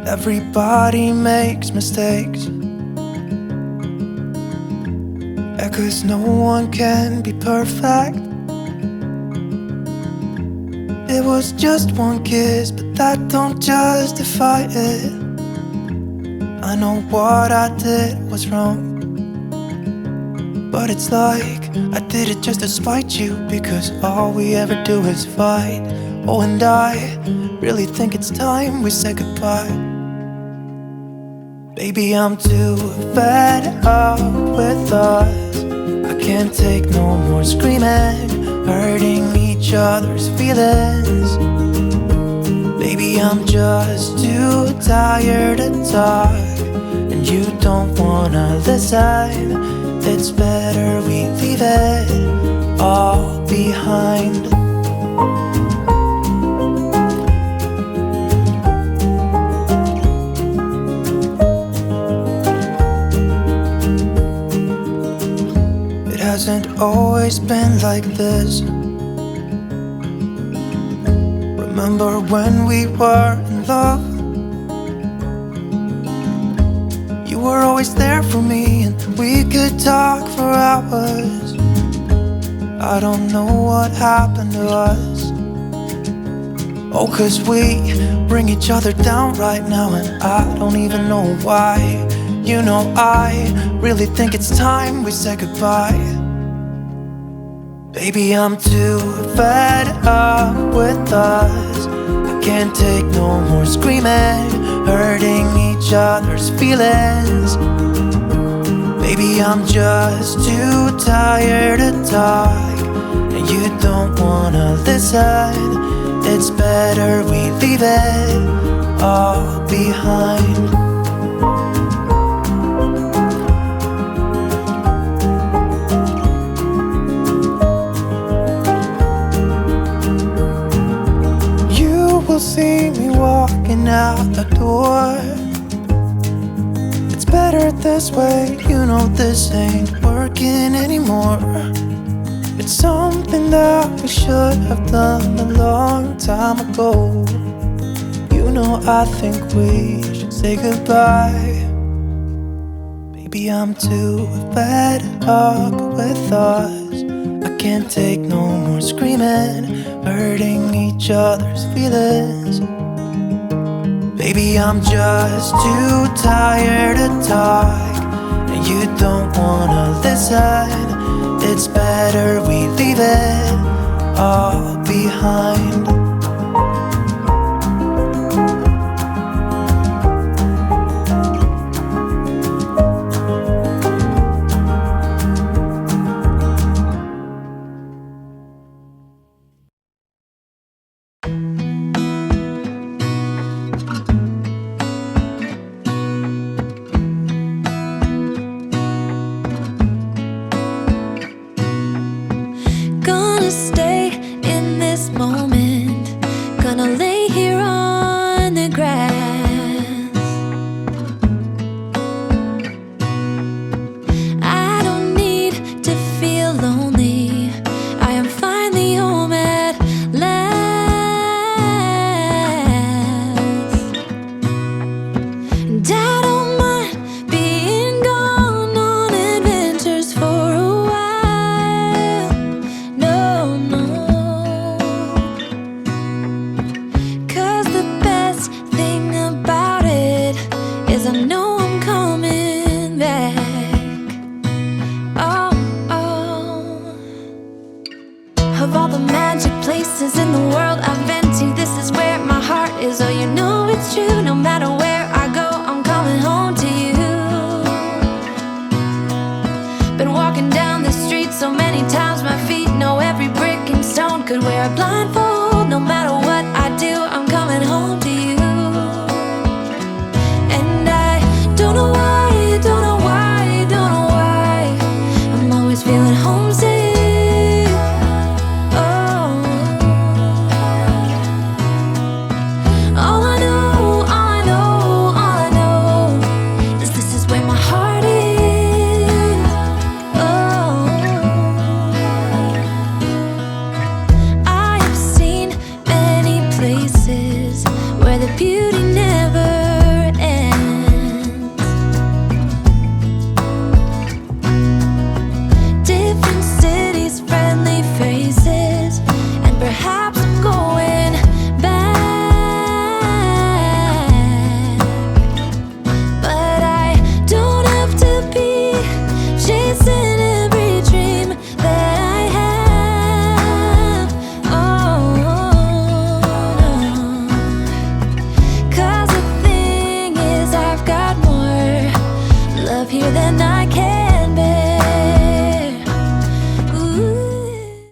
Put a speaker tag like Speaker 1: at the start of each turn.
Speaker 1: Everybody makes mistakes, yeah, 'cause no one can be perfect. It was just one kiss, but that don't justify it. I know what I did was wrong, but it's like I did it just to spite you, because all we ever do is fight. Oh, and I really think it's time we say goodbye. Baby, I'm too fed up with us. I can't take no more screaming, hurting each other's feelings. Baby, I'm just too tired to talk, and you don't wanna listen. It's better we leave it all behind. It hasn't always been like this. Remember when we were in love? You were always there for me, and we could talk for hours. I don't know what happened to us. Oh, 'cause we bring each other down right now, and I don't even know why. You know, I really think it's time we say goodbye. Baby, I'm too fed up with us. I can't take no more screaming, hurting each other's feelings. Baby, I'm just too tired to talk, and you don't wanna listen. It's better we leave it all behind. See me walking out the door. It's better this way, you know this ain't working anymore. It's something that we should have done a long time ago. You know, I think we should say goodbye. Baby, I'm too fed up with us. I can't take no more screaming, hurting each other's feelings. Baby, I'm just too tired to talk, and you don't wanna listen. It's better we leave it all behind.